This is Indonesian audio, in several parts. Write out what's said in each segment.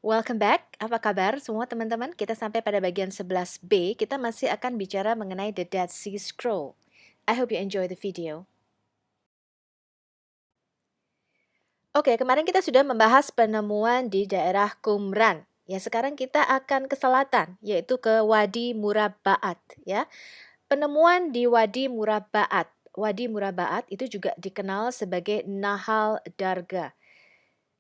Welcome back. Apa kabar semua teman-teman? Kita sampai pada bagian 11B. Kita masih akan bicara mengenai The Dead Sea Scroll. I hope you enjoy the video. Oke, kemarin kita sudah membahas penemuan di daerah Qumran. Ya, sekarang kita akan ke selatan, yaitu ke Wadi Murabbaat. Ya, penemuan di Wadi Murabbaat. Wadi Murabbaat itu juga dikenal sebagai Nahal Darga.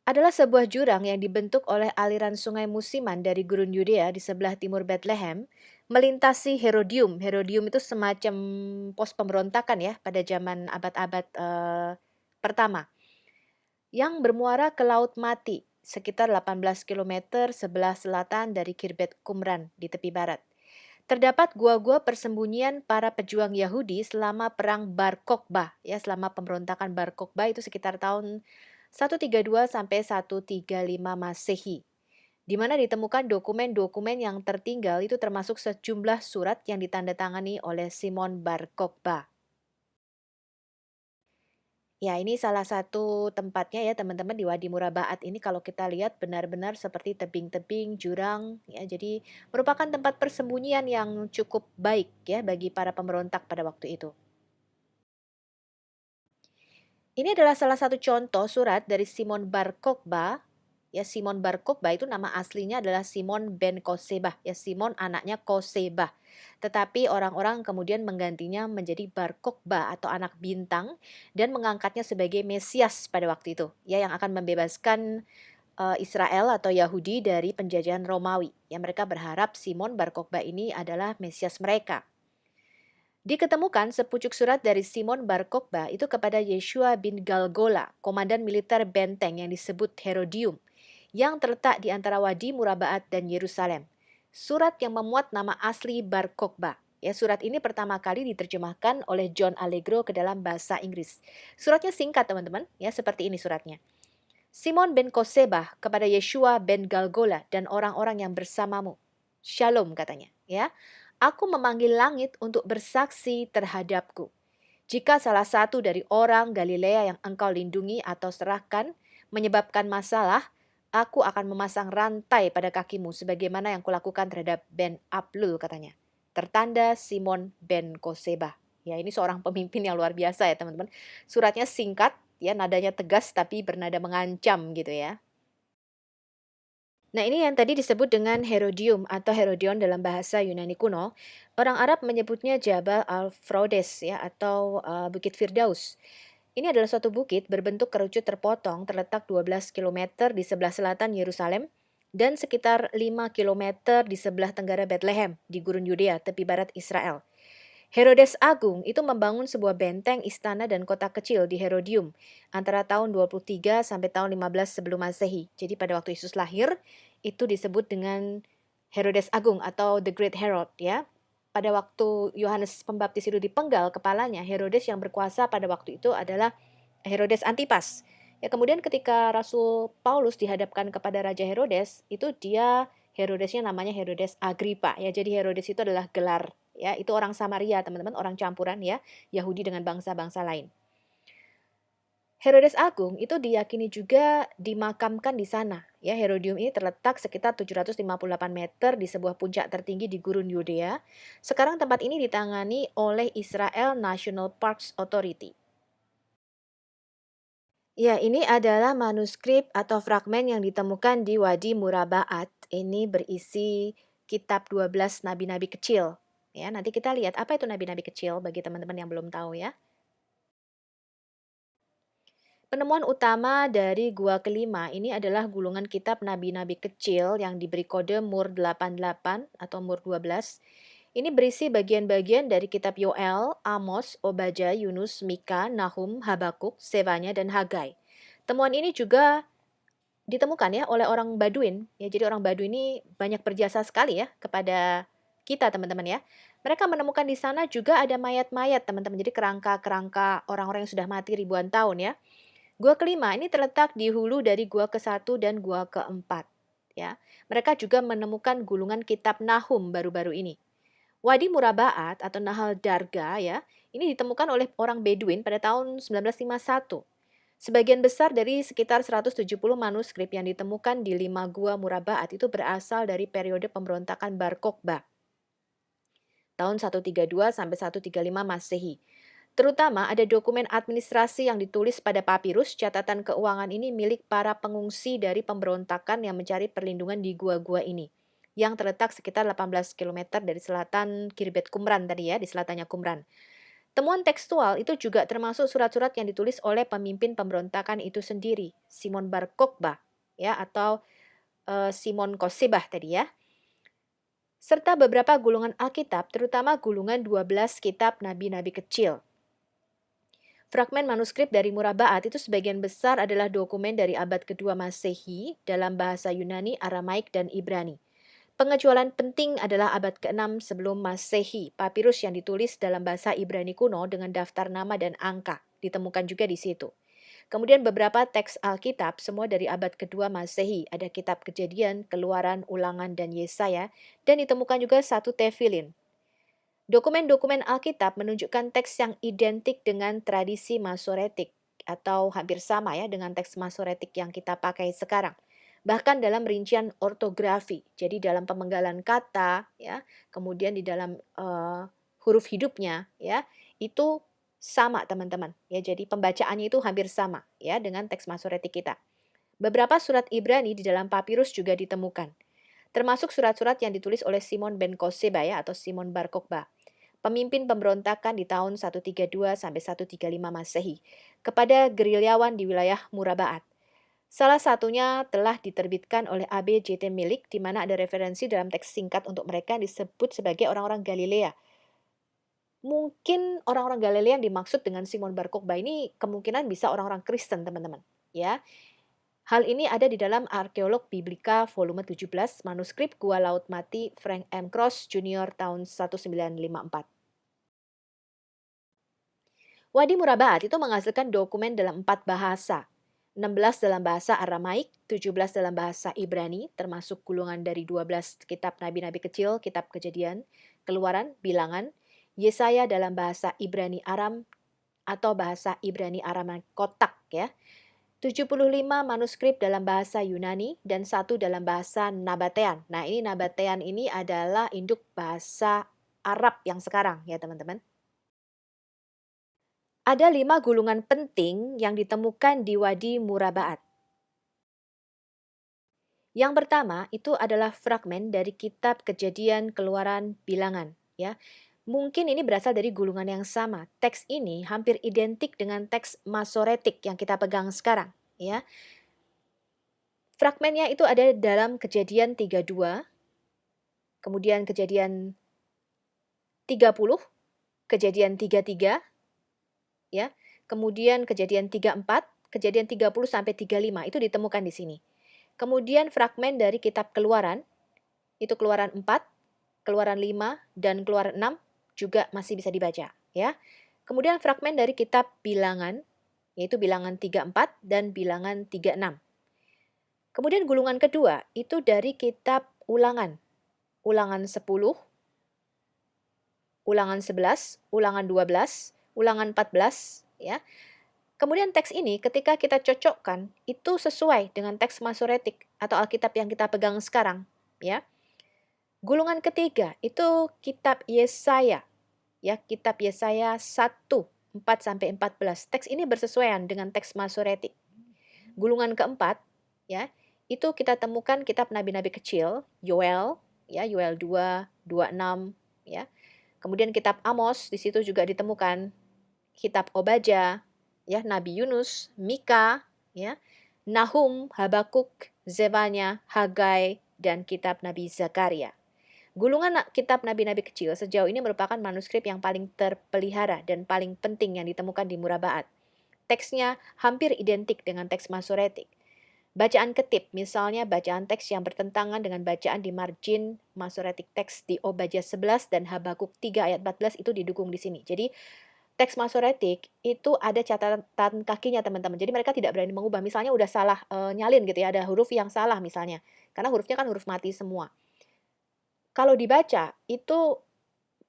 Adalah sebuah jurang yang dibentuk oleh aliran sungai musiman dari gurun Yudea di sebelah timur Bethlehem, melintasi Herodium. Herodium itu semacam pos pemberontakan ya pada zaman abad-abad pertama, yang bermuara ke Laut Mati, sekitar 18 km sebelah selatan dari Kirbet Qumran di tepi barat. Terdapat gua-gua persembunyian para pejuang Yahudi selama perang Bar Kokhba, ya selama pemberontakan Bar Kokhba itu sekitar tahun 132 sampai 135 Masehi, di mana ditemukan dokumen-dokumen yang tertinggal itu termasuk sejumlah surat yang ditandatangani oleh Simon Bar Kokhba. Ya, ini salah satu tempatnya ya teman-teman di Wadi Murabaat ini kalau kita lihat benar-benar seperti tebing-tebing, jurang ya. Jadi merupakan tempat persembunyian yang cukup baik ya bagi para pemberontak pada waktu itu. Ini adalah salah satu contoh surat dari Simon Bar Kokhba. Ya, Simon Bar Kokhba itu nama aslinya adalah Simon ben Kosebah. Ya, Simon anaknya Kosebah. Tetapi orang-orang kemudian menggantinya menjadi Bar Kokhba atau anak bintang dan mengangkatnya sebagai Mesias pada waktu itu. Ya, yang akan membebaskan Israel atau Yahudi dari penjajahan Romawi. Ya, mereka berharap Simon Bar Kokhba ini adalah Mesias mereka. Diketemukan sepucuk surat dari Simon Bar Kokhba itu kepada Yeshua bin Galgola, komandan militer benteng yang disebut Herodium, yang terletak di antara Wadi Murabaat dan Yerusalem. Surat yang memuat nama asli Bar Kokhba. Ya, surat ini pertama kali diterjemahkan oleh John Allegro ke dalam bahasa Inggris. Suratnya singkat teman-teman, ya seperti ini suratnya. Simon ben Kosebah kepada Yeshua ben Galgola dan orang-orang yang bersamamu. Shalom katanya, ya. Aku memanggil langit untuk bersaksi terhadapku. Jika salah satu dari orang Galilea yang engkau lindungi atau serahkan menyebabkan masalah, aku akan memasang rantai pada kakimu sebagaimana yang kulakukan terhadap Ben Aplul katanya. Tertanda Simon ben Kosebah. Ya, ini seorang pemimpin yang luar biasa ya teman-teman. Suratnya singkat, ya nadanya tegas tapi bernada mengancam gitu ya. Nah, ini yang tadi disebut dengan Herodium atau Herodion dalam bahasa Yunani kuno. Orang Arab menyebutnya Jabal al-Fraudes ya atau Bukit Firdaus. Ini adalah suatu bukit berbentuk kerucut terpotong terletak 12 km di sebelah selatan Yerusalem dan sekitar 5 km di sebelah tenggara Bethlehem di gurun Yudea tepi barat Israel. Herodes Agung itu membangun sebuah benteng, istana, dan kota kecil di Herodium antara tahun 23 sampai tahun 15 sebelum Masehi. Jadi pada waktu Yesus lahir, itu disebut dengan Herodes Agung atau The Great Herod ya. Pada waktu Yohanes Pembaptis itu dipenggal kepalanya, Herodes yang berkuasa pada waktu itu adalah Herodes Antipas. Ya, kemudian ketika Rasul Paulus dihadapkan kepada Raja Herodes, itu dia Herodesnya namanya Herodes Agrippa ya. Jadi Herodes itu adalah gelar ya, itu orang Samaria teman-teman, orang campuran ya, Yahudi dengan bangsa-bangsa lain. Herodes Agung itu diyakini juga dimakamkan di sana. Ya, Herodium ini terletak sekitar 758 meter di sebuah puncak tertinggi di gurun Yudea. Sekarang tempat ini ditangani oleh Israel National Parks Authority. Ya, ini adalah manuskrip atau fragmen yang ditemukan di Wadi Murabaat. Ini berisi kitab 12 nabi-nabi kecil. Ya, nanti kita lihat apa itu nabi-nabi kecil bagi teman-teman yang belum tahu ya. Penemuan utama dari gua kelima ini adalah gulungan kitab nabi-nabi kecil yang diberi kode Mur 88 atau Mur 12. Ini berisi bagian-bagian dari kitab Yoel, Amos, Obadja, Yunus, Mika, Nahum, Habakuk, Sefanya, dan Hagai. Temuan ini juga ditemukan ya oleh orang Baduin. Ya, jadi orang Baduin ini banyak berjasa sekali ya kepada kita teman-teman ya. Mereka menemukan di sana juga ada mayat-mayat teman-teman. Jadi kerangka-kerangka orang-orang yang sudah mati ribuan tahun ya. Gua kelima ini terletak di hulu dari gua ke-1 dan gua keempat. Ya, mereka juga menemukan gulungan kitab Nahum baru-baru ini. Wadi Murabaat atau Nahal Darga ya, ini ditemukan oleh orang Bedouin pada tahun 1951. Sebagian besar dari sekitar 170 manuskrip yang ditemukan di 5 gua Murabaat itu berasal dari periode pemberontakan Bar Kokhba tahun 132 sampai 135 Masehi. Terutama ada dokumen administrasi yang ditulis pada papirus. Catatan keuangan ini milik para pengungsi dari pemberontakan yang mencari perlindungan di gua-gua ini, yang terletak sekitar 18 km dari selatan Khirbet Qumran tadi ya, di selatannya Qumran. Temuan tekstual itu juga termasuk surat-surat yang ditulis oleh pemimpin pemberontakan itu sendiri, Simon Bar Kokhba ya, atau Simon Kosebah tadi ya, serta beberapa gulungan Alkitab, terutama gulungan 12 kitab nabi-nabi kecil. Fragmen manuskrip dari Murabaat itu sebagian besar adalah dokumen dari abad kedua Masehi dalam bahasa Yunani, Aramaik, dan Ibrani. Pengecualian penting adalah abad ke-6 sebelum Masehi, papirus yang ditulis dalam bahasa Ibrani kuno dengan daftar nama dan angka, ditemukan juga di situ. Kemudian beberapa teks Alkitab, semua dari abad kedua Masehi, ada kitab Kejadian, Keluaran, Ulangan, dan Yesaya, dan ditemukan juga satu Tefilin. Dokumen-dokumen Alkitab menunjukkan teks yang identik dengan tradisi Masoretik atau hampir sama ya dengan teks Masoretik yang kita pakai sekarang. Bahkan dalam rincian ortografi, jadi dalam pemenggalan kata ya, kemudian di dalam huruf hidupnya ya, itu sama teman-teman ya. Jadi pembacaannya itu hampir sama ya dengan teks Masoretik kita. Beberapa surat Ibrani di dalam papirus juga ditemukan, termasuk surat-surat yang ditulis oleh Simon ben Koseba ya, atau Simon Bar Kokhba, pemimpin pemberontakan di tahun 132 sampai 135 Masehi, kepada gerilyawan di wilayah Murabaat. Salah satunya telah diterbitkan oleh A.B. J.T. Milik, di mana ada referensi dalam teks singkat untuk mereka yang disebut sebagai orang-orang Galilea. Mungkin orang-orang Galilea yang dimaksud dengan Simon Bar Kokhba ini kemungkinan bisa orang-orang Kristen, teman-teman. Ya, hal ini ada di dalam Arkeolog Biblika volume 17, manuskrip Gua Laut Mati Frank M. Cross Jr. tahun 1954. Wadi Murabaat itu menghasilkan dokumen dalam 4 bahasa, 16 dalam bahasa Aramaik, 17 dalam bahasa Ibrani, termasuk gulungan dari 12 kitab nabi-nabi kecil, kitab Kejadian, Keluaran, Bilangan, Yesaya dalam bahasa Ibrani Aram atau bahasa Ibrani Aram Kotak ya, 75 manuskrip dalam bahasa Yunani, dan 1 dalam bahasa Nabatean. Nah, ini Nabatean ini adalah induk bahasa Arab yang sekarang ya teman-teman. Ada 5 gulungan penting yang ditemukan di Wadi Murabaat. Yang pertama itu adalah fragmen dari kitab Kejadian, Keluaran, Bilangan ya. Mungkin ini berasal dari gulungan yang sama. Teks ini hampir identik dengan teks Masoretik yang kita pegang sekarang ya. Fragmennya itu ada dalam Kejadian 32, kemudian Kejadian 30, Kejadian 33 ya. Kemudian Kejadian 34, Kejadian 30 sampai 35 itu ditemukan di sini. Kemudian fragmen dari kitab Keluaran, itu Keluaran 4, Keluaran 5, dan Keluaran 6 juga masih bisa dibaca ya. Kemudian fragmen dari kitab Bilangan, yaitu Bilangan 34 dan Bilangan 36. Kemudian gulungan kedua itu dari kitab Ulangan, Ulangan 10, Ulangan 11, Ulangan 12, Ulangan 14 ya. Kemudian teks ini ketika kita cocokkan itu sesuai dengan teks Masoretik atau Alkitab yang kita pegang sekarang ya. Gulungan ketiga itu kitab Yesaya ya, kitab Yesaya 1, 4 sampai 14. Teks ini bersesuaian dengan teks Masoretik. Gulungan keempat ya, itu kita temukan kitab nabi-nabi kecil, Yoel ya, Yoel 2, 26 ya. Kemudian kitab Amos, di situ juga ditemukan kitab Obadya ya, Nabi Yunus, Mika ya, Nahum, Habakuk, Zefanya, Hagai, dan kitab Nabi Zakaria. Gulungan kitab nabi-nabi kecil sejauh ini merupakan manuskrip yang paling terpelihara dan paling penting yang ditemukan di Murabaat. Teksnya hampir identik dengan teks Masoretik. Bacaan ketip, misalnya bacaan teks yang bertentangan dengan bacaan di margin Masoretik teks di Obadya 11 dan Habakuk 3 ayat 14 itu didukung di sini. Jadi teks Masoretik itu ada catatan kakinya teman-teman. Jadi mereka tidak berani mengubah. Misalnya udah salah nyalin gitu ya, ada huruf yang salah misalnya. Karena hurufnya kan huruf mati semua. Kalau dibaca, itu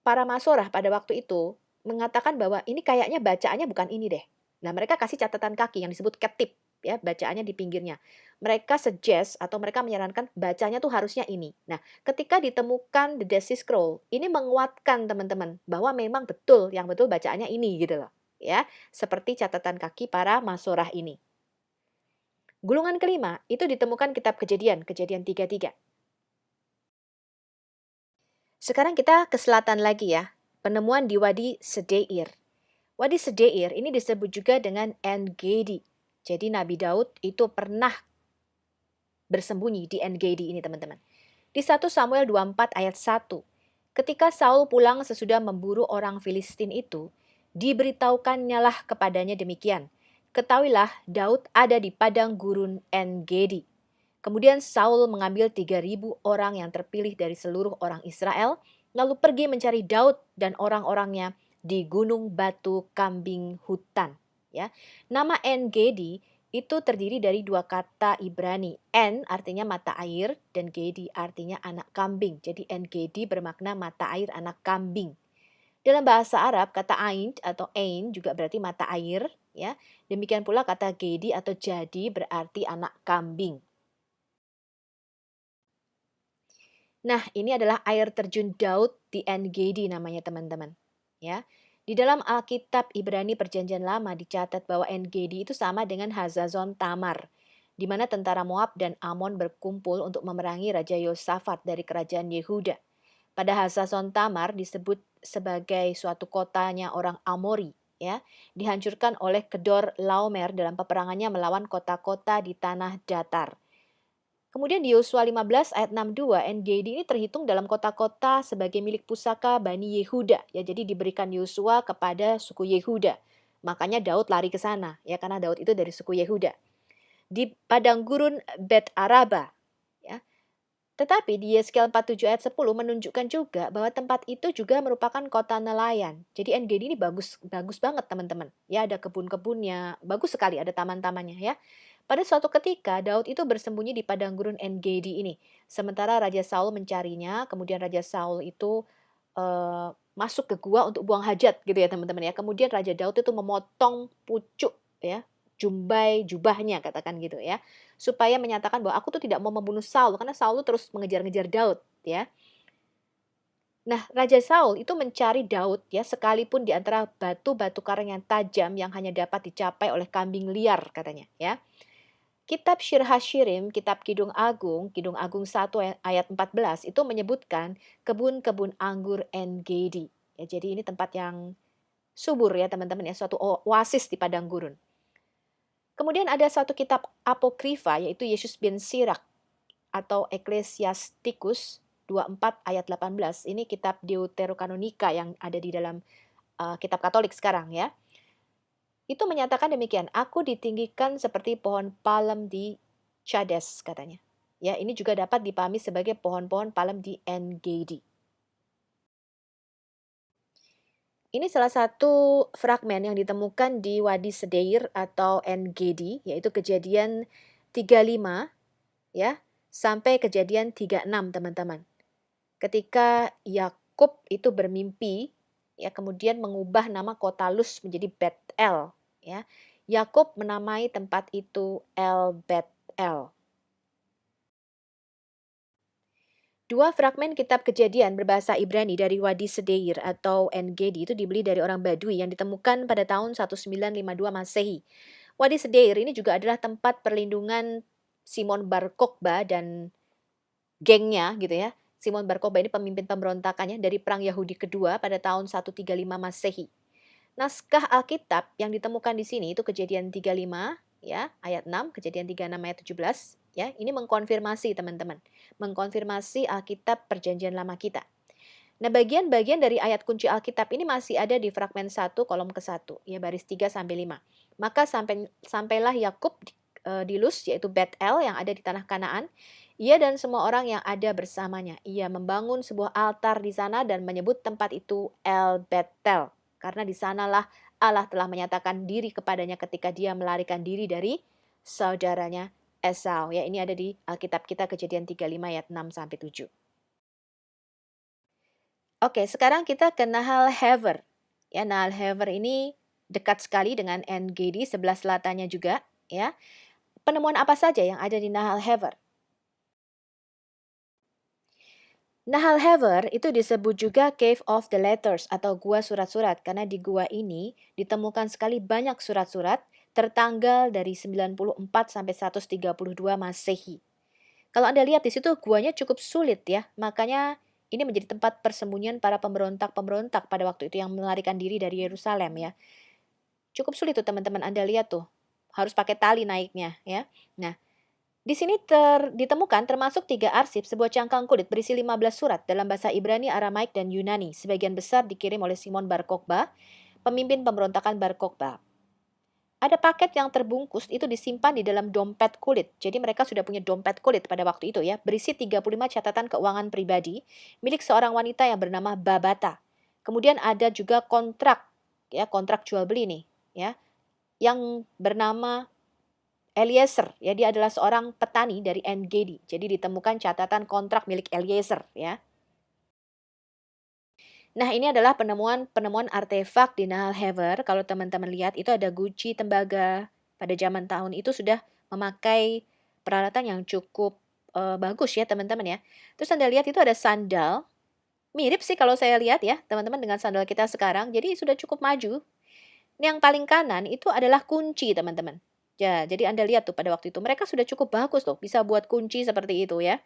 para masorah pada waktu itu mengatakan bahwa ini kayaknya bacaannya bukan ini deh. Nah, mereka kasih catatan kaki yang disebut ketip, ya, bacaannya di pinggirnya. Mereka suggest atau mereka menyarankan bacanya tuh harusnya ini. Nah, ketika ditemukan the Dead Sea Scroll, ini menguatkan teman-teman bahwa memang betul, yang betul bacaannya ini gitu loh. Ya, seperti catatan kaki para masorah ini. Gulungan kelima, itu ditemukan kitab Kejadian, Kejadian 33. Sekarang kita ke selatan lagi ya, penemuan di Wadi Sedeir. Wadi Sedeir ini disebut juga dengan En-Gedi. Jadi Nabi Daud itu pernah bersembunyi di En-Gedi ini teman-teman. Di 1 Samuel 24 ayat 1, ketika Saul pulang sesudah memburu orang Filistin itu, diberitahukannya lah kepadanya demikian. Ketahuilah Daud ada di padang gurun En-Gedi. Kemudian Saul mengambil 3.000 orang yang terpilih dari seluruh orang Israel, lalu pergi mencari Daud dan orang-orangnya di gunung batu kambing hutan. Ya, nama En-Gedi itu terdiri dari dua kata Ibrani. En artinya mata air dan Gedi artinya anak kambing. Jadi En-Gedi bermakna mata air anak kambing. Dalam bahasa Arab, kata ain atau ain juga berarti mata air. Ya, demikian pula kata Gedi atau jadi berarti anak kambing. Nah, ini adalah air terjun Daud di En-Gedi namanya teman-teman. Ya. Di dalam Alkitab Ibrani Perjanjian Lama dicatat bahwa En-Gedi itu sama dengan Hazazon Tamar, di mana tentara Moab dan Amon berkumpul untuk memerangi Raja Yosafat dari kerajaan Yehuda. Pada Hazazon Tamar disebut sebagai suatu kotanya orang Amori, ya, dihancurkan oleh Kedor Laomer dalam peperangannya melawan kota-kota di tanah datar. Kemudian di Yosua 15 ayat 62, En-Gedi ini terhitung dalam kota-kota sebagai milik pusaka Bani Yehuda. Ya, jadi diberikan Yosua kepada suku Yehuda. Makanya Daud lari ke sana, ya, karena Daud itu dari suku Yehuda. Di padang gurun Bet Araba, ya. Tetapi di Yeskiel 47 ayat 10 menunjukkan juga bahwa tempat itu juga merupakan kota nelayan. Jadi En-Gedi ini bagus bagus banget teman-teman. Ya, ada kebun-kebunnya, bagus sekali, ada taman-tamannya ya. Pada suatu ketika, Daud itu bersembunyi di padang gurun En-Gedi ini. Sementara Raja Saul mencarinya, kemudian Raja Saul itu masuk ke gua untuk buang hajat gitu ya teman-teman ya. Kemudian Raja Daud itu memotong pucuk ya, jumbai jubahnya katakan gitu ya. Supaya menyatakan bahwa aku tuh tidak mau membunuh Saul karena Saul tuh terus mengejar-ngejar Daud ya. Nah, Raja Saul itu mencari Daud ya sekalipun di antara batu-batu karang yang tajam yang hanya dapat dicapai oleh kambing liar katanya ya. Kitab Shir Hashirim, Kitab Kidung Agung 1 ayat 14 itu menyebutkan kebun-kebun anggur En-Gedi. Ya, jadi ini tempat yang subur ya teman-teman ya, suatu oasis di padang gurun. Kemudian ada satu kitab apokrifa yaitu Yesus bin Sirak atau Ecclesiasticus 24 ayat 18. Ini kitab Deuterokanonika yang ada di dalam kitab Katolik sekarang ya. Itu menyatakan demikian, aku ditinggikan seperti pohon palem di Cades katanya. Ya, ini juga dapat dipahami sebagai pohon-pohon palem di En-Gedi. Ini salah satu fragmen yang ditemukan di Wadi Sedeir atau En-Gedi, yaitu Kejadian 35 ya, sampai Kejadian 36 teman-teman. Ketika Yakub itu bermimpi, ya kemudian mengubah nama kota Luz menjadi Bet-El, ya. Yakub menamai tempat itu El Bet-El. Dua fragmen kitab Kejadian berbahasa Ibrani dari Wadi Sedeir atau En-Gedi itu dibeli dari orang Badui yang ditemukan pada tahun 1952 Masehi. Wadi Sedeir ini juga adalah tempat perlindungan Simon Bar Kokhba dan gengnya gitu ya. Simon Bar Kokhba ini pemimpin pemberontakannya dari Perang Yahudi kedua pada tahun 135 Masehi. Naskah Alkitab yang ditemukan di sini itu Kejadian 35 ya, ayat 6, Kejadian 36 ayat 17 ya. Ini mengkonfirmasi teman-teman. Mengkonfirmasi Alkitab Perjanjian Lama kita. Nah, bagian-bagian dari ayat kunci Alkitab ini masih ada di fragmen 1 kolom ke-1 ya, baris 3 sampai 5. Maka sampailah Yakub di Luz yaitu Bet-El yang ada di tanah Kanaan. Ia dan semua orang yang ada bersamanya. Ia membangun sebuah altar di sana dan menyebut tempat itu El Betel. Karena di sanalah Allah telah menyatakan diri kepadanya ketika dia melarikan diri dari saudaranya Esau. Ya, ini ada di Alkitab kita Kejadian 35 ayat 6 sampai 7. Oke, sekarang kita ke Nahal Hever. Ya, Nahal Hever ini dekat sekali dengan En-Gedi, sebelah selatannya juga, ya. Penemuan apa saja yang ada di Nahal Hever? Nahal Hever itu disebut juga Cave of the Letters atau gua surat-surat karena di gua ini ditemukan sekali banyak surat-surat tertanggal dari 94 sampai 132 Masehi. Kalau Anda lihat di situ guanya cukup sulit ya, makanya ini menjadi tempat persembunyian para pemberontak-pemberontak pada waktu itu yang melarikan diri dari Yerusalem ya. Cukup sulit tuh teman-teman Anda lihat tuh, harus pakai tali naiknya ya. Nah, di sini ditemukan termasuk 3 arsip sebuah cangkang kulit berisi 15 surat dalam bahasa Ibrani, Aramaik, dan Yunani. Sebagian besar dikirim oleh Simon Bar Kokhba, pemimpin pemberontakan Bar Kokhba. Ada paket yang terbungkus itu disimpan di dalam dompet kulit. Jadi mereka sudah punya dompet kulit pada waktu itu ya, berisi 35 catatan keuangan pribadi milik seorang wanita yang bernama Babata. Kemudian ada juga kontrak ya, kontrak jual beli nih ya, yang bernama Eliezer, ya dia adalah seorang petani dari En-Gedi. Jadi ditemukan catatan kontrak milik Eliezer ya. Nah, ini adalah penemuan artefak di Nahal Hever. Kalau teman-teman lihat itu ada guci tembaga. Pada zaman tahun itu sudah memakai peralatan yang cukup bagus ya teman-teman ya. Terus Anda lihat itu ada sandal. Mirip sih kalau saya lihat ya teman-teman dengan sandal kita sekarang. Jadi sudah cukup maju. Yang paling kanan itu adalah kunci teman-teman. Ya, jadi Anda lihat tuh pada waktu itu mereka sudah cukup bagus tuh bisa buat kunci seperti itu ya.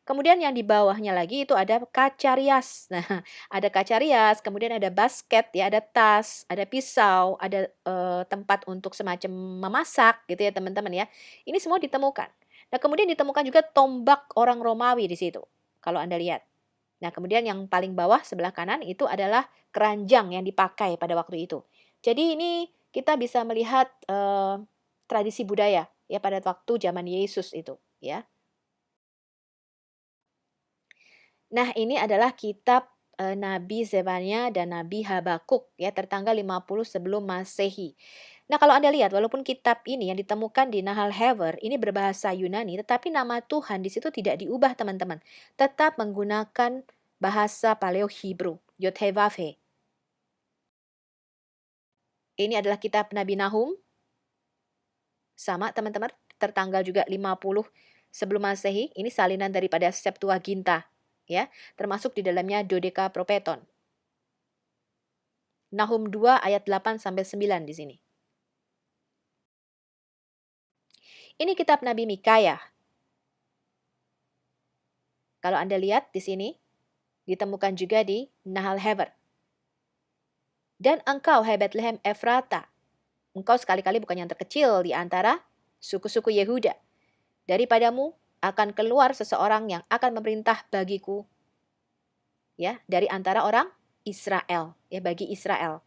Kemudian yang di bawahnya lagi itu ada kaca rias. Nah, ada kaca rias, kemudian ada basket ya, ada tas, ada pisau, ada tempat untuk semacam memasak gitu ya teman-teman ya. Ini semua ditemukan. Nah, kemudian ditemukan juga tombak orang Romawi di situ. Kalau Anda lihat. Nah, kemudian yang paling bawah sebelah kanan itu adalah keranjang yang dipakai pada waktu itu. Jadi ini kita bisa melihat tradisi budaya ya pada waktu zaman Yesus itu ya. Nah, ini adalah kitab Nabi Zefania dan Nabi Habakuk ya tertanggal 50 sebelum Masehi. Nah, kalau Anda lihat walaupun kitab ini yang ditemukan di Nahal Hever ini berbahasa Yunani, tetapi nama Tuhan di situ tidak diubah, teman-teman. Tetap menggunakan bahasa Paleo Hebrew, Yod-Heh-Vav-Heh. Ini adalah kitab Nabi Nahum. Sama, teman-teman, tertanggal juga 50 sebelum Masehi. Ini salinan daripada Septuaginta. Ya, termasuk di dalamnya Dodeka Propeton. Nahum 2 ayat 8 sampai 9 di sini. Ini kitab Nabi Mikaya. Kalau Anda lihat di sini, ditemukan juga di Nahal Hever. Dan engkau, hai Bethlehem Efrata, engkau sekali-kali bukan yang terkecil di antara suku-suku Yehuda. Daripadamu akan keluar seseorang yang akan memerintah bagiku, ya, dari antara orang Israel, ya, bagi Israel.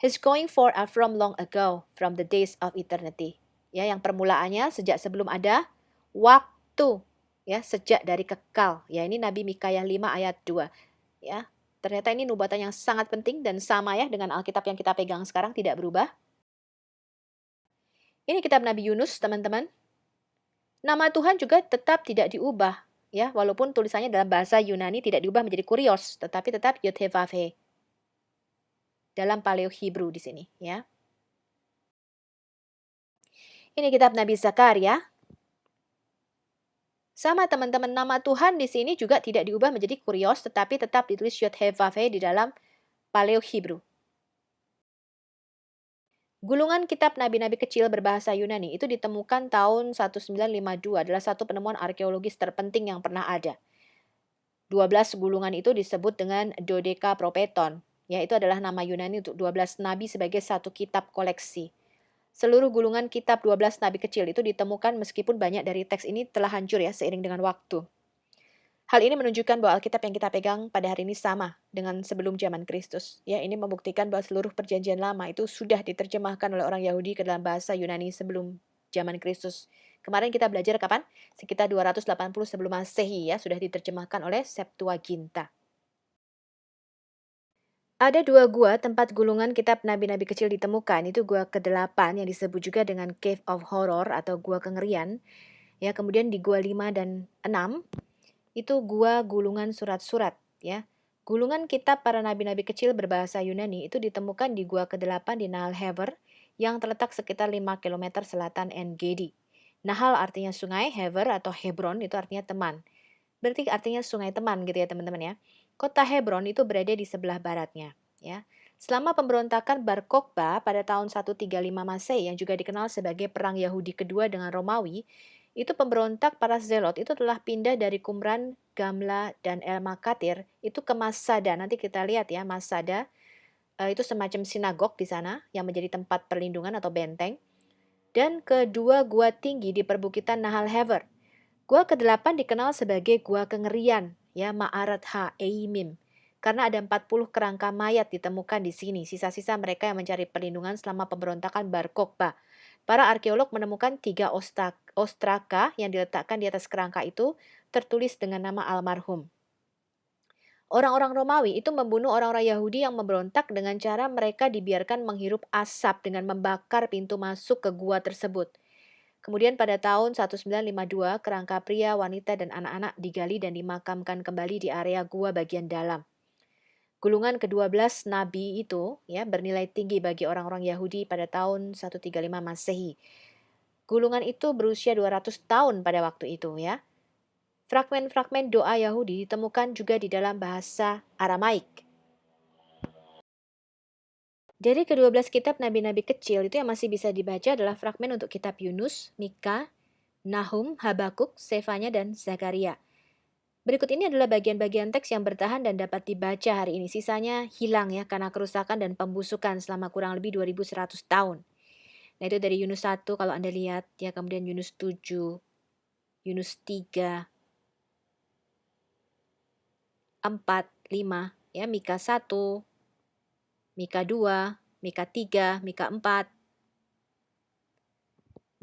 He's going for from long ago, from the days of eternity. Ya, yang permulaannya sejak sebelum ada waktu, ya, sejak dari kekal. Ya, ini Nabi Mikaya 5 ayat 2. Ya, ternyata ini nubuatan yang sangat penting dan sama ya dengan Alkitab yang kita pegang sekarang, tidak berubah. Ini kitab Nabi Yunus, teman-teman. Nama Tuhan juga tetap tidak diubah, ya, walaupun tulisannya dalam bahasa Yunani tidak diubah menjadi Kurios, tetapi tetap Yod-Heh-Vav-Heh. Dalam Paleo Hebrew di sini, ya. Ini kitab Nabi Zakaria. Sama teman-teman, nama Tuhan di sini juga tidak diubah menjadi Kurios, tetapi tetap ditulis Yod-Heh-Vav-Heh di dalam Paleo Hebrew. Gulungan kitab nabi-nabi kecil berbahasa Yunani itu ditemukan tahun 1952, adalah satu penemuan arkeologis terpenting yang pernah ada. 12 gulungan itu disebut dengan Dodeka Propeton, yaitu adalah nama Yunani untuk 12 nabi sebagai satu kitab koleksi. Seluruh gulungan kitab 12 nabi kecil itu ditemukan meskipun banyak dari teks ini telah hancur ya seiring dengan waktu. Hal ini menunjukkan bahwa Alkitab yang kita pegang pada hari ini sama dengan sebelum zaman Kristus. Ya, ini membuktikan bahwa seluruh perjanjian lama itu sudah diterjemahkan oleh orang Yahudi ke dalam bahasa Yunani sebelum zaman Kristus. Kemarin kita belajar kapan? Sekitar 280 sebelum Masehi ya, sudah diterjemahkan oleh Septuaginta. Ada 2 gua tempat gulungan kitab nabi-nabi kecil ditemukan. Itu gua ke-8 yang disebut juga dengan Cave of Horror atau gua kengerian. Ya, kemudian di gua 5 dan 6 itu gua gulungan surat-surat ya. Gulungan kitab para nabi-nabi kecil berbahasa Yunani itu ditemukan di gua ke-8 di Nahal Hever yang terletak sekitar 5 kilometer selatan En-Gedi. Nahal artinya sungai, Hever atau Hebron itu artinya teman. Berarti artinya sungai teman gitu ya teman-teman ya. Kota Hebron itu berada di sebelah baratnya ya. Selama pemberontakan Bar Kokhba pada tahun 135 Masehi yang juga dikenal sebagai Perang Yahudi kedua dengan Romawi, itu pemberontak para Zelot itu telah pindah dari Qumran, Gamla, dan El Makatir itu ke Masada. Nanti kita lihat ya, Masada itu semacam sinagog di sana yang menjadi tempat perlindungan atau benteng. Dan kedua gua tinggi di perbukitan Nahal Hever. Gua ke-8 dikenal sebagai Gua Kengerian, ya Ma'arat Ha-Eimim. Karena ada 40 kerangka mayat ditemukan di sini, sisa-sisa mereka yang mencari perlindungan selama pemberontakan Bar Kokhba. Para arkeolog menemukan 3 ostraka yang diletakkan di atas kerangka itu, tertulis dengan nama almarhum. Orang-orang Romawi itu membunuh orang-orang Yahudi yang memberontak dengan cara mereka dibiarkan menghirup asap dengan membakar pintu masuk ke gua tersebut. Kemudian pada tahun 1952, kerangka pria, wanita, dan anak-anak digali dan dimakamkan kembali di area gua bagian dalam. Gulungan ke-12 Nabi itu ya bernilai tinggi bagi orang-orang Yahudi pada tahun 135 Masehi. Gulungan itu berusia 200 tahun pada waktu itu ya. Fragmen-fragmen doa Yahudi ditemukan juga di dalam bahasa Aramaik. Dari ke-12 kitab nabi-nabi kecil itu yang masih bisa dibaca adalah fragmen untuk kitab Yunus, Mika, Nahum, Habakuk, Sefanya, dan Zakaria. Berikut ini adalah bagian-bagian teks yang bertahan dan dapat dibaca hari ini. Sisanya hilang ya karena kerusakan dan pembusukan selama kurang lebih 2100 tahun. Nah itu dari Yunus 1 kalau Anda lihat ya, kemudian Yunus 7, Yunus 3, 4, 5, ya Mika 1, Mika 2, Mika 3, Mika 4,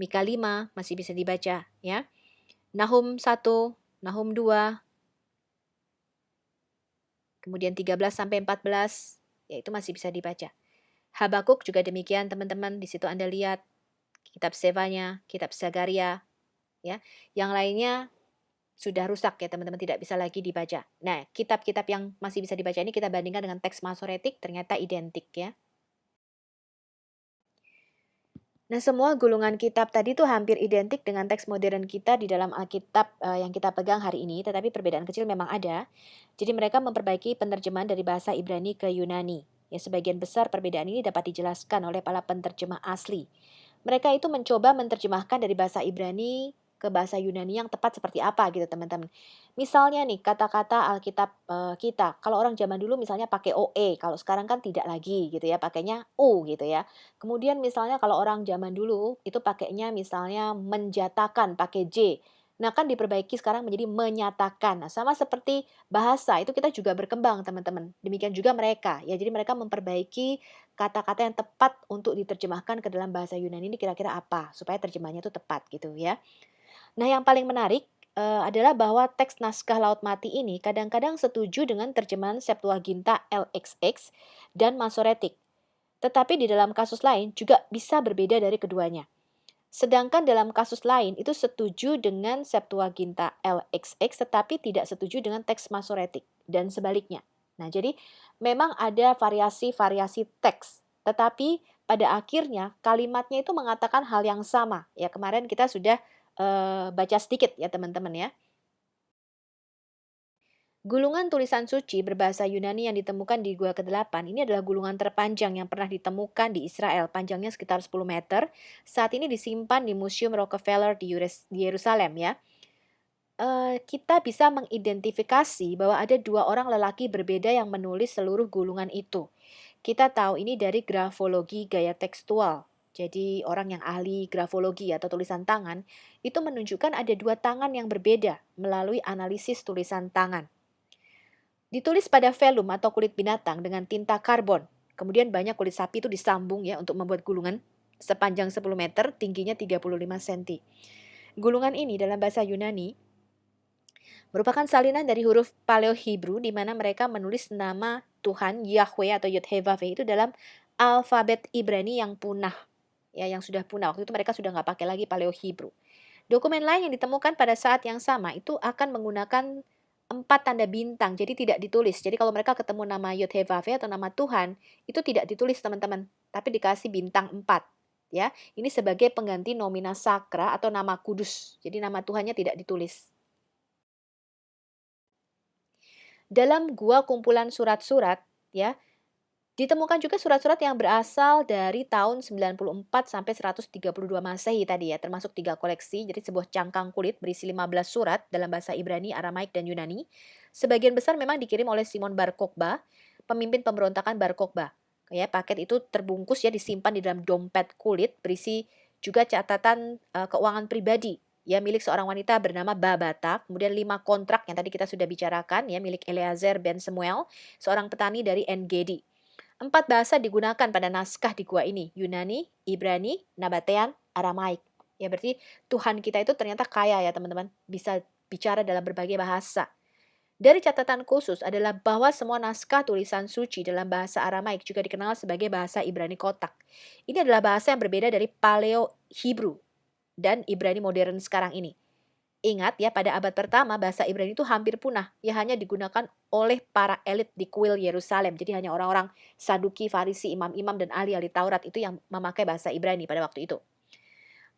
Mika 5 masih bisa dibaca ya. Nahum 1, Nahum 2, kemudian 13 sampai 14, ya itu masih bisa dibaca. Habakuk juga demikian teman-teman, di situ Anda lihat kitab Sefanya, kitab Zakaria, ya. Yang lainnya sudah rusak ya teman-teman, tidak bisa lagi dibaca. Nah, kitab-kitab yang masih bisa dibaca ini kita bandingkan dengan teks Masoretik, ternyata identik ya. Nah, semua gulungan kitab tadi tuh hampir identik dengan teks modern kita di dalam Alkitab yang kita pegang hari ini, tetapi perbedaan kecil memang ada. Jadi mereka memperbaiki penerjemahan dari bahasa Ibrani ke Yunani. Ya, sebagian besar perbedaan ini dapat dijelaskan oleh para penterjemah asli. Mereka itu mencoba menerjemahkan dari bahasa Ibrani ke bahasa Yunani yang tepat seperti apa gitu teman-teman. Misalnya nih kata-kata Alkitab kita, kalau orang zaman dulu misalnya pakai OE, kalau sekarang kan tidak lagi gitu ya, pakainya U gitu ya. Kemudian misalnya kalau orang zaman dulu itu pakainya misalnya menjatakan pakai J. Nah kan diperbaiki sekarang menjadi menyatakan. Nah sama seperti bahasa itu kita juga berkembang teman-teman. Demikian juga mereka ya. Jadi mereka memperbaiki kata-kata yang tepat untuk diterjemahkan ke dalam bahasa Yunani ini kira-kira apa supaya terjemahnya itu tepat gitu ya. Nah yang paling menarik adalah bahwa teks naskah Laut Mati ini kadang-kadang setuju dengan terjemahan Septuaginta LXX dan Masoretik. Tetapi di dalam kasus lain juga bisa berbeda dari keduanya. Sedangkan dalam kasus lain itu setuju dengan Septuaginta LXX tetapi tidak setuju dengan teks Masoretik dan sebaliknya. Nah, jadi memang ada variasi-variasi teks, tetapi pada akhirnya kalimatnya itu mengatakan hal yang sama. Ya, kemarin kita sudah baca sedikit ya teman-teman ya. Gulungan tulisan suci berbahasa Yunani yang ditemukan di Gua ke-8 ini adalah gulungan terpanjang yang pernah ditemukan di Israel, panjangnya sekitar 10 meter. Saat ini disimpan di Museum Rockefeller di Yerusalem ya. Kita bisa mengidentifikasi bahwa ada 2 orang lelaki berbeda yang menulis seluruh gulungan itu. Kita tahu ini dari grafologi gaya tekstual. Jadi orang yang ahli grafologi atau tulisan tangan itu menunjukkan ada 2 tangan yang berbeda melalui analisis tulisan tangan. Ditulis pada velum atau kulit binatang dengan tinta karbon. Kemudian banyak kulit sapi itu disambung ya untuk membuat gulungan sepanjang 10 meter, tingginya 35 cm. Gulungan ini dalam bahasa Yunani merupakan salinan dari huruf Paleo-Hebrew di mana mereka menulis nama Tuhan Yahweh atau Yod-Heh-Vav-He itu dalam alfabet Ibrani yang punah. Ya, yang sudah punah. Waktu itu mereka sudah nggak pakai lagi Paleo-Hebrew. Dokumen lain yang ditemukan pada saat yang sama itu akan menggunakan 4 tanda bintang, jadi tidak ditulis. Jadi kalau mereka ketemu nama Yod-Heh-Vav-Heh atau nama Tuhan, itu tidak ditulis teman-teman, tapi dikasih bintang 4. Ya, ini sebagai pengganti nomina sakra atau nama kudus. Jadi nama Tuhannya tidak ditulis. Dalam gua kumpulan surat-surat, ya, ditemukan juga surat-surat yang berasal dari tahun 94 sampai 132 Masehi tadi ya, termasuk 3 koleksi. Jadi sebuah cangkang kulit berisi 15 surat dalam bahasa Ibrani, Aramaik, dan Yunani. Sebagian besar memang dikirim oleh Simon Bar Kokhba, pemimpin pemberontakan Bar Kokhba. Ya, paket itu terbungkus ya, disimpan di dalam dompet kulit berisi juga catatan keuangan pribadi ya, milik seorang wanita bernama Babata, kemudian 5 kontrak yang tadi kita sudah bicarakan ya, milik Eleazar ben Samuel, seorang petani dari En-Gedi. 4 bahasa digunakan pada naskah di gua ini, Yunani, Ibrani, Nabatean, Aramaik. Ya berarti Tuhan kita itu ternyata kaya ya teman-teman, bisa bicara dalam berbagai bahasa. Dari catatan khusus adalah bahwa semua naskah tulisan suci dalam bahasa Aramaik juga dikenal sebagai bahasa Ibrani kotak. Ini adalah bahasa yang berbeda dari Paleo Hebrew dan Ibrani modern sekarang ini. Ingat ya, pada abad pertama bahasa Ibrani itu hampir punah. Ya hanya digunakan oleh para elit di kuil Yerusalem. Jadi hanya orang-orang Saduki, Farisi, imam-imam, dan ahli-ahli Taurat itu yang memakai bahasa Ibrani pada waktu itu.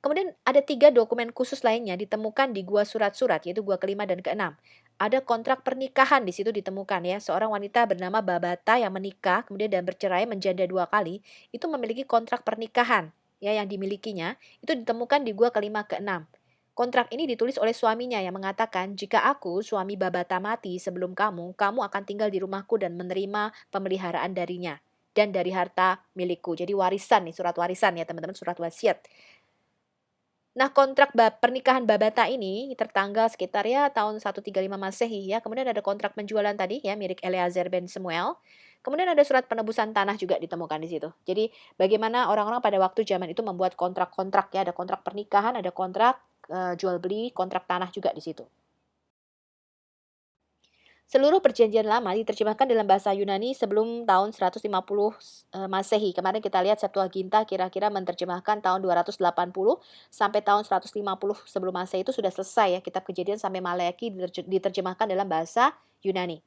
Kemudian ada 3 dokumen khusus lainnya ditemukan di gua surat-surat, yaitu gua kelima dan keenam. Ada kontrak pernikahan di situ ditemukan ya. Seorang wanita bernama Babata yang menikah kemudian dan bercerai menjanda 2 kali, itu memiliki kontrak pernikahan ya yang dimilikinya, itu ditemukan di gua kelima keenam. Kontrak ini ditulis oleh suaminya yang mengatakan, jika aku, suami Babata, mati sebelum kamu, kamu akan tinggal di rumahku dan menerima pemeliharaan darinya dan dari harta milikku. Jadi warisan nih, surat warisan ya teman-teman, surat wasiat. Nah, kontrak pernikahan Babata ini tertanggal sekitar ya tahun 135 Masehi ya. Kemudian ada kontrak penjualan tadi ya milik Eleazar ben Samuel. Kemudian ada surat penebusan tanah juga ditemukan di situ. Jadi bagaimana orang-orang pada waktu zaman itu membuat kontrak-kontrak ya, ada kontrak pernikahan, ada kontrak jual beli, kontrak tanah juga di situ. Seluruh perjanjian lama diterjemahkan dalam bahasa Yunani sebelum tahun 150 Masehi. Kemarin kita lihat Septuaginta kira-kira menerjemahkan tahun 280 sampai tahun 150 sebelum Masehi, itu sudah selesai ya. Kitab Kejadian sampai Maleaki diterjemahkan dalam bahasa Yunani.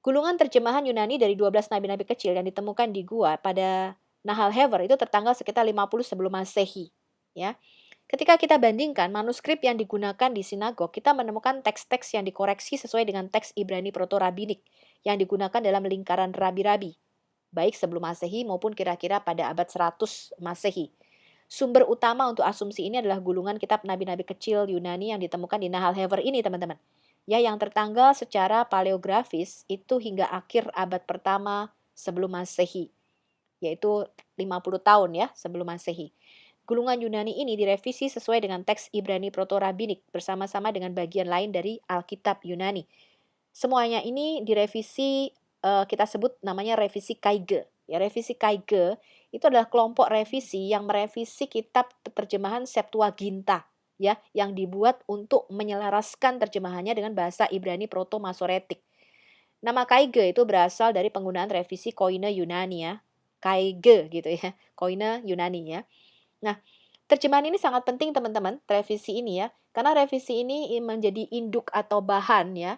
Gulungan terjemahan Yunani dari 12 nabi-nabi kecil yang ditemukan di gua pada Nahal Hever itu tertanggal sekitar 50 sebelum Masehi, ya. Ketika kita bandingkan manuskrip yang digunakan di sinagog, kita menemukan teks-teks yang dikoreksi sesuai dengan teks Ibrani Proto-Rabinik yang digunakan dalam lingkaran rabi-rabi, baik sebelum Masehi maupun kira-kira pada abad 100 Masehi. Sumber utama untuk asumsi ini adalah gulungan kitab nabi-nabi kecil Yunani yang ditemukan di Nahal Hever ini, teman-teman. Ya, yang tertanggal secara paleografis itu hingga akhir abad pertama sebelum Masehi, yaitu 50 tahun ya sebelum Masehi. Gulungan Yunani ini direvisi sesuai dengan teks Ibrani Proto-Rabinik bersama-sama dengan bagian lain dari Alkitab Yunani. Semuanya ini direvisi, kita sebut namanya revisi Kaige. Ya, revisi Kaige itu adalah kelompok revisi yang merevisi kitab terjemahan Septuaginta ya, yang dibuat untuk menyelaraskan terjemahannya dengan bahasa Ibrani Proto-Masoretik. Nama Kaige itu berasal dari penggunaan revisi Koine Yunani ya. Kaige gitu ya, Koine Yunani ya. Nah, terjemahan ini sangat penting teman-teman, revisi ini ya. Karena revisi ini menjadi induk atau bahan ya,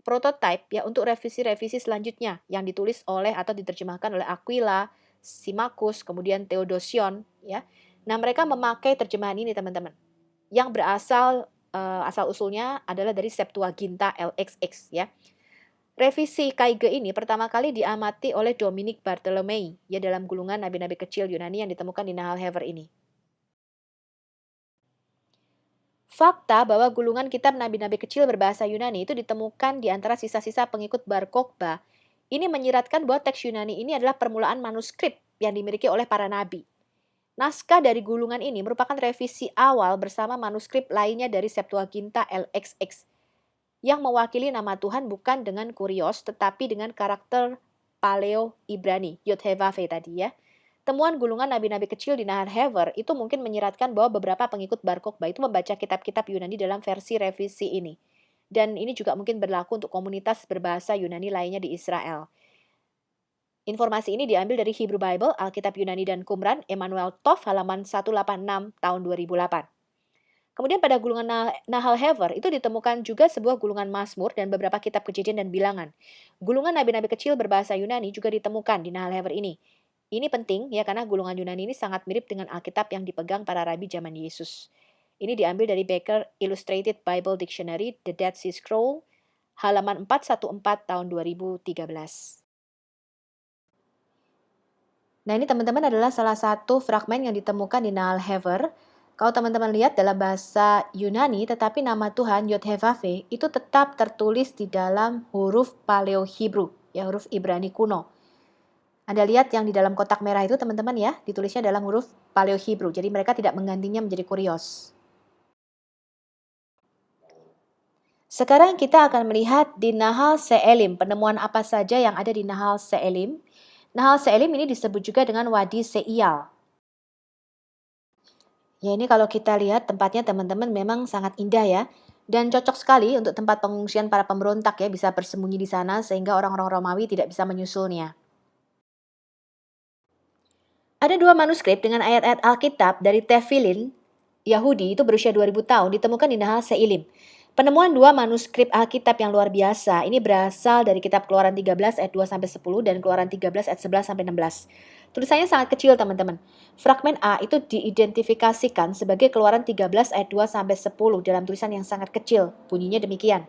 prototype ya untuk revisi-revisi selanjutnya yang ditulis oleh atau diterjemahkan oleh Aquila, Symmachus, kemudian Theodosion ya. Nah, mereka memakai terjemahan ini teman-teman. Yang berasal asal usulnya adalah dari Septuaginta LXX ya. Revisi Kaige ini pertama kali diamati oleh Dominic Bartolomei ya dalam gulungan nabi-nabi kecil Yunani yang ditemukan di Nahal Hever ini. Fakta bahwa gulungan kitab nabi-nabi kecil berbahasa Yunani itu ditemukan di antara sisa-sisa pengikut Bar Kokhba. Ini menyiratkan bahwa teks Yunani ini adalah permulaan manuskrip yang dimiliki oleh para nabi. Naskah dari gulungan ini merupakan revisi awal bersama manuskrip lainnya dari Septuaginta LXX yang mewakili nama Tuhan bukan dengan kurios tetapi dengan karakter Paleo Ibrani, Yod-Heh-Vav-Heh tadi ya. Temuan gulungan nabi-nabi kecil di Nahal Hever itu mungkin menyiratkan bahwa beberapa pengikut Bar Kokhba itu membaca kitab-kitab Yunani dalam versi revisi ini. Dan ini juga mungkin berlaku untuk komunitas berbahasa Yunani lainnya di Israel. Informasi ini diambil dari Hebrew Bible, Alkitab Yunani dan Qumran, Emmanuel Tov, halaman 186 tahun 2008. Kemudian pada gulungan Nahal Hever itu ditemukan juga sebuah gulungan Mazmur dan beberapa kitab Kejadian dan Bilangan. Gulungan nabi-nabi kecil berbahasa Yunani juga ditemukan di Nahal Hever ini. Ini penting ya karena gulungan Yunani ini sangat mirip dengan Alkitab yang dipegang para rabi zaman Yesus. Ini diambil dari Baker Illustrated Bible Dictionary, The Dead Sea Scroll, halaman 414 tahun 2013. Nah, ini teman-teman adalah salah satu fragmen yang ditemukan di Nahal Hever. Kalau teman-teman lihat dalam bahasa Yunani, tetapi nama Tuhan Yod-Heh-Vav-He itu tetap tertulis di dalam huruf Paleo-Hebrew, ya huruf Ibrani kuno. Anda lihat yang di dalam kotak merah itu teman-teman ya, ditulisnya dalam huruf Paleo-Hebrew. Jadi mereka tidak menggantinya menjadi kurios. Sekarang kita akan melihat di Nahal Se'elim, penemuan apa saja yang ada di Nahal Se'elim. Nahal Se'elim ini disebut juga dengan Wadi Se'ial. Ya ini kalau kita lihat tempatnya teman-teman memang sangat indah ya. Dan cocok sekali untuk tempat pengungsian para pemberontak ya, bisa bersembunyi di sana sehingga orang-orang Romawi tidak bisa menyusulnya. Ada dua manuskrip dengan ayat-ayat Alkitab dari Tefilin, Yahudi itu berusia 2000 tahun ditemukan di Nahal Se'ilim. Penemuan dua manuskrip Alkitab yang luar biasa ini berasal dari kitab Keluaran 13 ayat 2-10 dan Keluaran 13 ayat 11-16. Tulisannya sangat kecil teman-teman. Fragmen A itu diidentifikasikan sebagai Keluaran 13 ayat 2-10 dalam tulisan yang sangat kecil. Bunyinya demikian.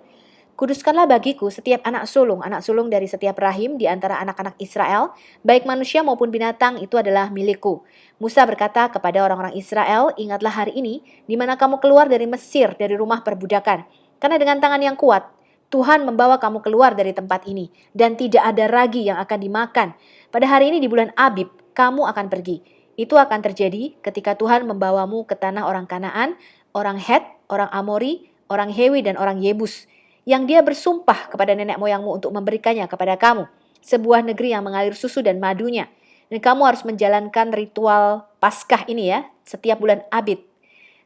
Kuduskanlah bagiku setiap anak sulung dari setiap rahim di antara anak-anak Israel, baik manusia maupun binatang itu adalah milikku. Musa berkata kepada orang-orang Israel, ingatlah hari ini di mana kamu keluar dari Mesir, dari rumah perbudakan. Karena dengan tangan yang kuat, Tuhan membawa kamu keluar dari tempat ini, dan tidak ada ragi yang akan dimakan. Pada hari ini di bulan Abib, kamu akan pergi. Itu akan terjadi ketika Tuhan membawamu ke tanah orang Kanaan, orang Het, orang Amori, orang Hewi, dan orang Yebus, yang dia bersumpah kepada nenek moyangmu untuk memberikannya kepada kamu. Sebuah negeri yang mengalir susu dan madunya. Dan kamu harus menjalankan ritual Paskah ini ya, setiap bulan Abib.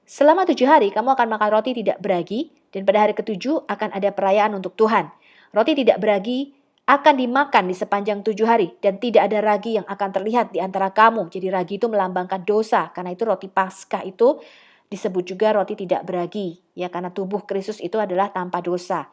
Selama 7 hari kamu akan makan roti tidak beragi, dan pada hari ke-7 akan ada perayaan untuk Tuhan. Roti tidak beragi akan dimakan di sepanjang 7 hari, dan tidak ada ragi yang akan terlihat di antara kamu. Jadi ragi itu melambangkan dosa, karena itu roti Paskah itu disebut juga roti tidak beragi, ya karena tubuh Kristus itu adalah tanpa dosa.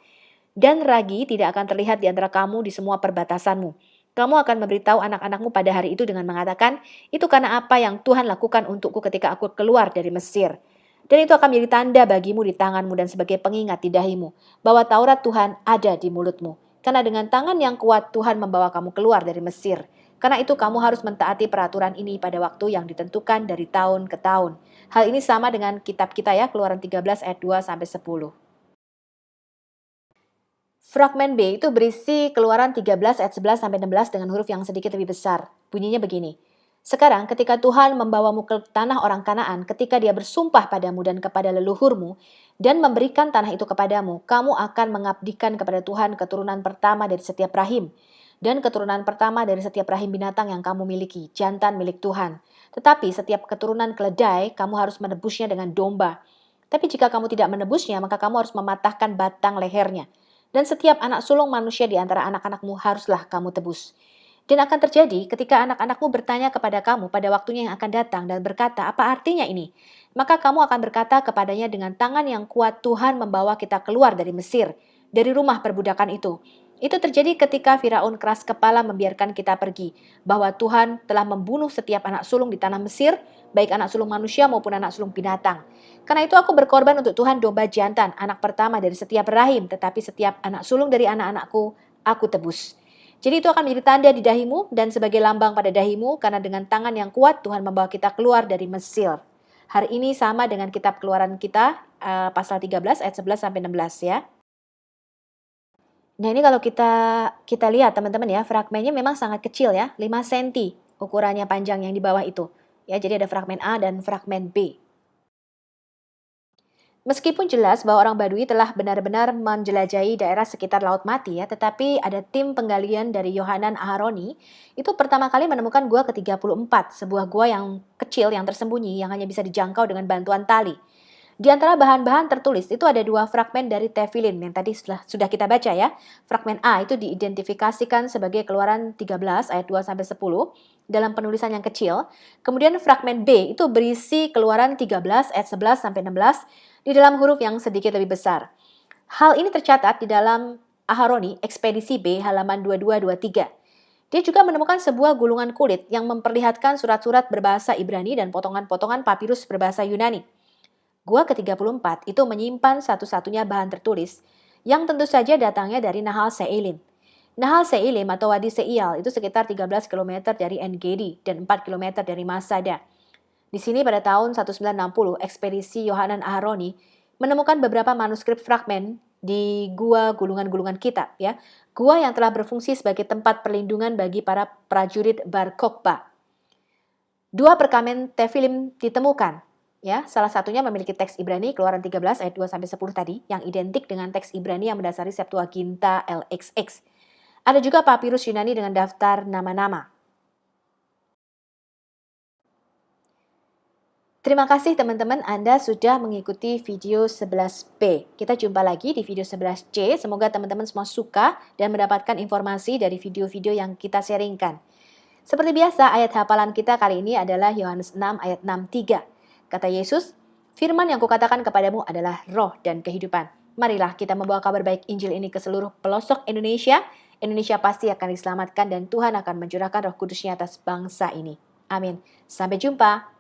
Dan ragi tidak akan terlihat di antara kamu di semua perbatasanmu. Kamu akan memberitahu anak-anakmu pada hari itu dengan mengatakan, itu karena apa yang Tuhan lakukan untukku ketika aku keluar dari Mesir. Dan itu akan menjadi tanda bagimu di tanganmu dan sebagai pengingat di dahimu, bahwa Taurat Tuhan ada di mulutmu. Karena dengan tangan yang kuat Tuhan membawa kamu keluar dari Mesir. Karena itu kamu harus mentaati peraturan ini pada waktu yang ditentukan dari tahun ke tahun. Hal ini sama dengan kitab kita ya, Keluaran 13 ayat 2-10. Fragmen B itu berisi Keluaran 13 ayat 11-16 dengan huruf yang sedikit lebih besar. Bunyinya begini. Sekarang ketika Tuhan membawamu ke tanah orang Kanaan, ketika dia bersumpah padamu dan kepada leluhurmu, dan memberikan tanah itu kepadamu, kamu akan mengabdikan kepada Tuhan keturunan pertama dari setiap rahim, dan keturunan pertama dari setiap rahim binatang yang kamu miliki, jantan milik Tuhan. Tetapi setiap keturunan keledai, kamu harus menebusnya dengan domba. Tapi jika kamu tidak menebusnya, maka kamu harus mematahkan batang lehernya. Dan setiap anak sulung manusia di antara anak-anakmu haruslah kamu tebus. Dan akan terjadi ketika anak-anakmu bertanya kepada kamu pada waktunya yang akan datang dan berkata, apa artinya ini? Maka kamu akan berkata kepadanya, dengan tangan yang kuat Tuhan membawa kita keluar dari Mesir, dari rumah perbudakan itu. Itu terjadi ketika Firaun keras kepala membiarkan kita pergi, bahwa Tuhan telah membunuh setiap anak sulung di tanah Mesir, baik anak sulung manusia maupun anak sulung binatang. Karena itu aku berkorban untuk Tuhan domba jantan, anak pertama dari setiap rahim, tetapi setiap anak sulung dari anak-anakku, aku tebus. Jadi itu akan menjadi tanda di dahimu dan sebagai lambang pada dahimu, karena dengan tangan yang kuat Tuhan membawa kita keluar dari Mesir. Hari ini sama dengan kitab Keluaran kita, pasal 13 ayat 11-16 ya. Nah ini kalau kita lihat teman-teman ya, fragmennya memang sangat kecil ya, 5 cm ukurannya panjang yang di bawah itu. Ya, jadi ada fragmen A dan fragmen B. Meskipun jelas bahwa orang Badui telah benar-benar menjelajahi daerah sekitar Laut Mati ya, tetapi ada tim penggalian dari Yohanan Aharoni itu pertama kali menemukan gua ke-34, sebuah gua yang kecil yang tersembunyi yang hanya bisa dijangkau dengan bantuan tali. Di antara bahan-bahan tertulis itu ada 2 fragmen dari Tefilin yang tadi sudah kita baca ya. Fragmen A itu diidentifikasikan sebagai Keluaran 13 ayat 2 sampai 10 dalam penulisan yang kecil. Kemudian fragmen B itu berisi Keluaran 13 ayat 11 sampai 16 di dalam huruf yang sedikit lebih besar. Hal ini tercatat di dalam Aharoni Ekspedisi B halaman 2223. Dia juga menemukan sebuah gulungan kulit yang memperlihatkan surat-surat berbahasa Ibrani dan potongan-potongan papirus berbahasa Yunani. Gua ke-34 itu menyimpan satu-satunya bahan tertulis yang tentu saja datangnya dari Nahal Se'ilim. Nahal Se'ilim atau Wadi Se'ial itu sekitar 13 km dari En-Gedi dan 4 km dari Masada. Di sini pada tahun 1960, ekspedisi Yohanan Aharoni menemukan beberapa manuskrip fragmen di gua gulungan-gulungan kitab ya. Gua yang telah berfungsi sebagai tempat perlindungan bagi para prajurit Bar Kokhba. 2 perkamen Tefilin ditemukan. Ya, salah satunya memiliki teks Ibrani Keluaran 13 ayat 2 sampai 10 tadi yang identik dengan teks Ibrani yang mendasari Septuaginta LXX. Ada juga papirus Yunani dengan daftar nama-nama. Terima kasih teman-teman Anda sudah mengikuti video 11B. Kita jumpa lagi di video 11C. Semoga teman-teman semua suka dan mendapatkan informasi dari video-video yang kita sharingkan. Seperti biasa, ayat hafalan kita kali ini adalah Yohanes 6 ayat 63. Kata Yesus, firman yang kukatakan kepadamu adalah roh dan kehidupan. Marilah kita membawa kabar baik Injil ini ke seluruh pelosok Indonesia. Indonesia pasti akan diselamatkan dan Tuhan akan mencurahkan Roh Kudus-Nya atas bangsa ini. Amin. Sampai jumpa.